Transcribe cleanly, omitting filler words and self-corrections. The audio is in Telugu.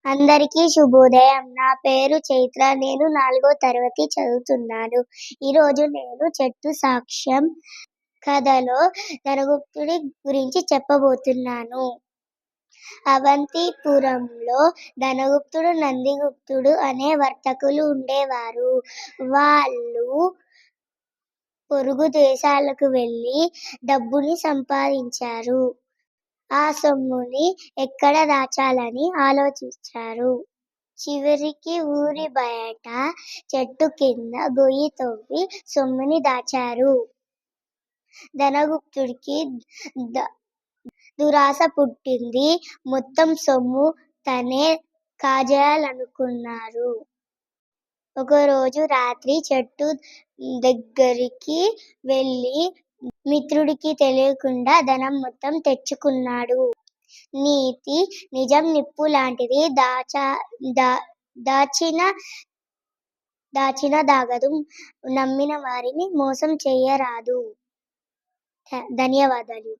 అందరికీ శుభోదయం. నా పేరు చైత్ర. నేను 4వ తరగతి చదువుతున్నాను. ఈరోజు నేను చెట్టు సాక్ష్యం కథలో ధనగుప్తుడి గురించి చెప్పబోతున్నాను. అవంతిపురంలో ధనగుప్తుడు, నందిగుప్తుడు అనే వర్తకులు ఉండేవారు. వాళ్ళు పొరుగు దేశాలకు వెళ్ళి డబ్బుని సంపాదించారు. ఆ సొమ్ముని ఎక్కడ దాచాలని ఆలోచించారు. చివరికి ఊరి బయట చెట్టు కింద గొయ్యి తవ్వి సొమ్ముని దాచారు. ధనగుప్తుడికి దురాశ పుట్టింది. మొత్తం సొమ్ము తనే కాజేయాలనుకున్నారు. ఒకరోజు రాత్రి చెట్టు దగ్గరికి వెళ్ళి మిత్రుడికి తెలియకుండా ధనం మొత్తం తెచ్చుకున్నాడు. నీతి నిజం నిప్పు లాంటిది. దాచిన దాగదు. నమ్మిన వారిని మోసం చేయరాదు. ధన్యవాదాలు.